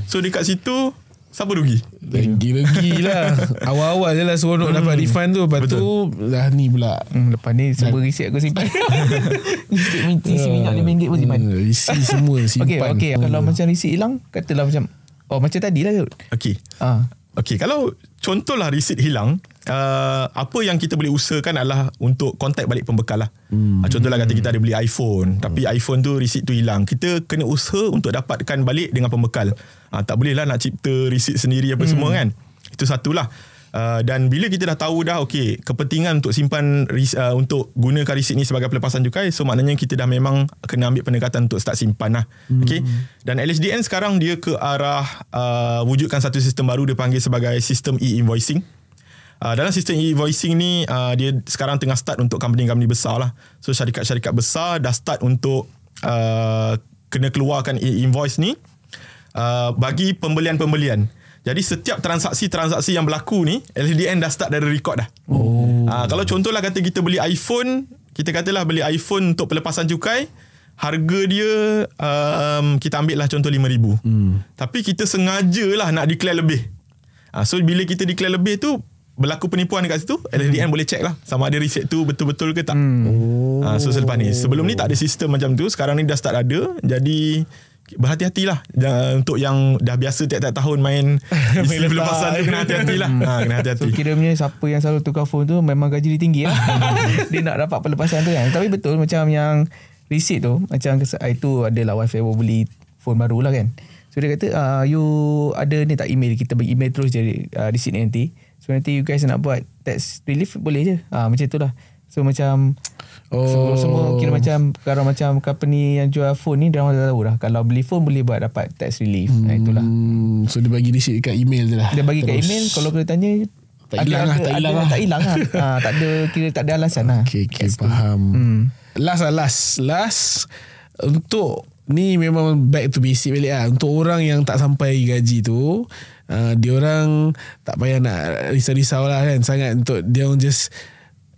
So dekat situ, siapa rugi? Lagi lah. Awal-awal je lah seronok dapat refund tu. Lepas tu dah ni pula. Lepas ni semua receipt aku simpan. Isi minyak RM5 pun simpan. Isi semua simpan. Okay. Kalau macam receipt hilang, katalah macam tadi lah. Okay, kalau contohlah receipt hilang, apa yang kita boleh usahakan adalah untuk contact balik pembekal lah. Contohlah kata kita ada beli iPhone, tapi iPhone tu receipt tu hilang. Kita kena usaha untuk dapatkan balik dengan pembekal. Tak boleh lah nak cipta receipt sendiri apa semua kan. Itu satulah. Dan bila kita dah tahu dah okey, kepentingan untuk simpan untuk gunakan receipt ni sebagai pelepasan cukai, so maknanya kita dah memang kena ambil pendekatan untuk start simpan lah. Okey. Dan LHDN sekarang dia ke arah wujudkan satu sistem baru, dia panggil sebagai sistem e-invoicing. Dalam sistem e-invoicing ni dia sekarang tengah start untuk company-company besar lah. So syarikat-syarikat besar dah start untuk kena keluarkan e-invoice ni bagi pembelian-pembelian. Jadi setiap transaksi-transaksi yang berlaku ni, LHDN dah start dari record dah. Kalau contohlah kata kita beli iPhone, kita katalah beli iPhone untuk pelepasan cukai, harga dia kita ambil lah contoh RM5,000. Tapi kita sengaja lah nak declare lebih. So bila kita declare lebih tu, berlaku penipuan dekat situ, LHDN boleh check lah sama ada receipt tu betul-betul ke tak. So selepas ni, sebelum ni tak ada sistem macam tu, sekarang ni dah start ada. Jadi berhati-hatilah untuk yang dah biasa tiap-tiap tahun main isi pelepasan tu, kena hati-hatilah. Kena hati-hati. So kiranya siapa yang selalu tukar phone tu memang gaji dia tinggi lah. Dia nak dapat pelepasan tu kan. Tapi betul macam yang receipt tu, macam itu adalah wifi beli phone baru lah kan. So dia kata you ada ni tak email, kita bagi email terus je receipt ni nanti. So nanti you guys nak buat tax relief boleh je. Macam tu lah. So macam semua kira macam kalau macam company yang jual phone ni dia orang dah tahu dah kalau beli phone boleh buat dapat tax relief. Itulah. So dia bagi receipt kat email je lah. Dia bagi kat email, kalau kena tanya tak hilang lah. Tak ada, kira tak ada alasan lah. Okay, faham. Last untuk ni memang back to basic balik lah. Untuk orang yang tak sampai gaji tu, diorang tak payah nak risau-risau lah kan sangat. Untuk diorang just,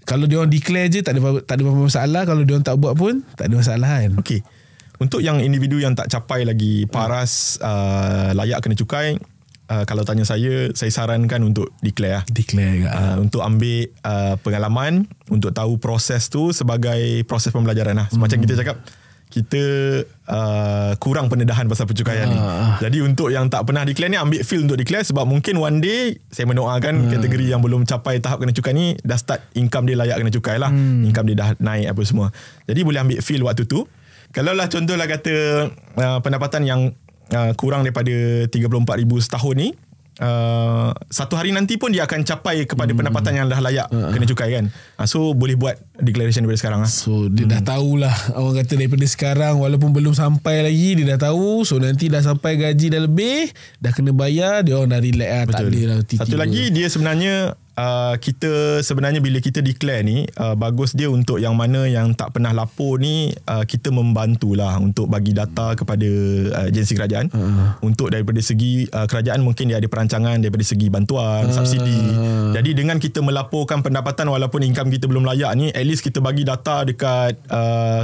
kalau diorang declare je tak ada apa-apa masalah. Kalau diorang tak buat pun tak ada masalah kan. Okay, untuk yang individu yang tak capai lagi paras layak kena cukai, kalau tanya saya sarankan untuk declare untuk ambil pengalaman, untuk tahu proses tu sebagai proses pembelajaran lah. Macam kita cakap, kita kurang pendedahan pasal pencukaian ni. Jadi untuk yang tak pernah declare ni, ambil feel untuk declare, sebab mungkin one day saya mendoakan kategori yang belum capai tahap kena cukai ni dah start income dia layak kena cukai lah. Income dia dah naik apa semua. Jadi boleh ambil feel waktu tu. Kalau lah contohlah kata pendapatan yang kurang daripada 34,000 setahun ni, satu hari nanti pun dia akan capai kepada pendapatan yang dah layak kena cukai kan. So boleh buat declaration daripada sekarang lah. So dia dah tahulah, orang kata daripada sekarang, walaupun belum sampai lagi dia dah tahu. So nanti dah sampai gaji dah lebih, dah kena bayar, dia orang dah relax lah. Tak ada lah tiba-tiba. Satu lagi, dia sebenarnya kita sebenarnya bila kita declare ni, bagus dia untuk yang mana yang tak pernah lapor ni, kita membantulah untuk bagi data kepada agensi kerajaan. Untuk daripada segi kerajaan mungkin dia ada perancangan daripada segi bantuan, subsidi. Jadi dengan kita melaporkan pendapatan walaupun income kita belum layak ni, at least kita bagi data dekat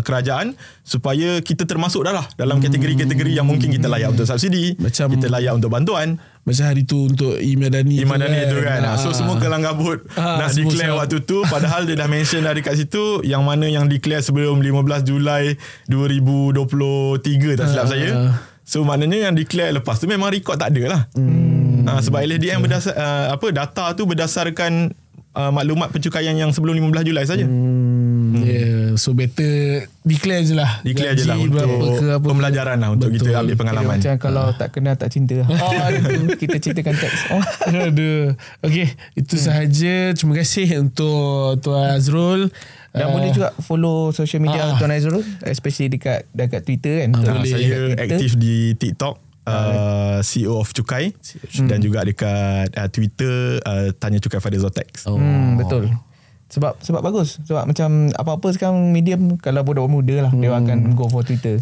kerajaan supaya kita termasuk dah lah dalam kategori-kategori yang mungkin kita layak untuk subsidi, macam kita layak untuk bantuan. Macam hari tu untuk Imadani tu kan. So semua kelang kabut nak declare waktu tu, padahal dia dah mention dah dekat situ yang mana yang declare sebelum 15 Julai 2023 tak silap saya. So maknanya yang declare lepas tu memang record tak ada lah. Sebab LHDN data tu berdasarkan maklumat pencukaian yang sebelum 15 Julai saja. So better declare je lah. Declare je lah untuk pembelajaran lah, untuk kita ambil pengalaman. Macam kalau tak kenal tak cinta. Kita ceritakan teks. Aduh. Okay, itu sahaja. Terima kasih untuk Tuan Azrul. Dan boleh juga follow social media Tuan Azrul, especially dekat Twitter kan. Saya aktif di TikTok, CEO of Cukai, dan juga dekat Twitter Tanya Cukai Fadil Zotex. Betul. Sebab bagus. Sebab macam apa-apa sekarang medium, kalau budak muda lah dia akan go for Twitter.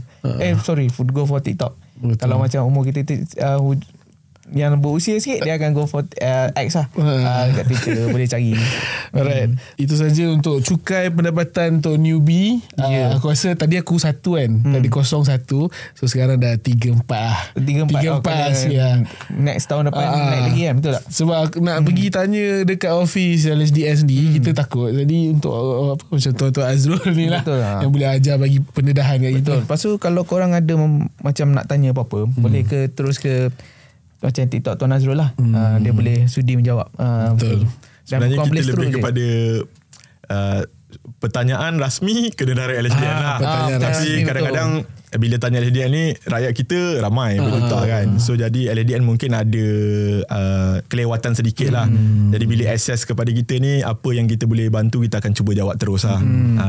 Go for TikTok. Betul. Kalau macam umur kita yang berusia sikit, dia akan go for X lah. Kat Twitter boleh cari. Alright. Itu saja untuk cukai pendapatan untuk newbie. Aku rasa tadi aku 1 kan. Tadi 0-1. So sekarang dah 3-4 lah. 3-4 next tahun depan naik lagi kan. Betul tak? Sebab nak pergi tanya dekat office LHDN sendiri, kita takut. Jadi untuk macam Tuan Azrul ni lah, yang boleh ajar bagi pendedahan kat kita. Lepas tu kalau korang ada macam nak tanya apa-apa, boleh terus ke macam TikTok Tuan Azrul lah. Dia boleh sudi menjawab. Betul. Sebenarnya kita lebih kepada pertanyaan rasmi kena direct LHDN lah. Tapi kadang-kadang bila tanya LHDN ni, rakyat kita ramai berletak kan. So jadi LHDN mungkin ada kelewatan sedikit lah. Jadi bila akses kepada kita ni, apa yang kita boleh bantu, kita akan cuba jawab terus lah.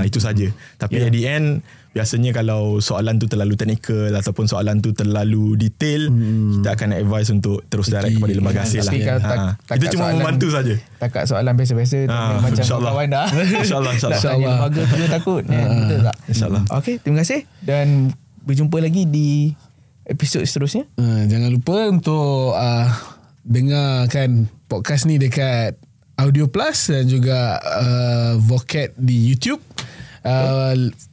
Itu saja. Tapi at the end, biasanya kalau soalan tu terlalu teknikal ataupun soalan tu terlalu detail, kita akan advise untuk terus direct kepada lembaga hasil lah. Kita cuma membantu saja. Takat soalan biasa-biasa macam kawan dah. InsyaAllah. Tanya lembaga tu takut. Betul tak? InsyaAllah. Okay, terima kasih dan berjumpa lagi di episod seterusnya. Jangan lupa untuk dengarkan podcast ni dekat Audio Plus dan juga Vocate di YouTube.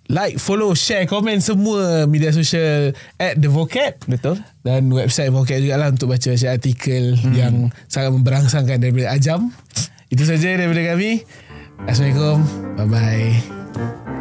Like, follow, share, komen semua media sosial @TheVocate. Betul. Dan website Vocate juga lah untuk baca artikel yang sangat memberangsangkan daripada Ajam. Itu saja daripada kami. Assalamualaikum. Bye-bye.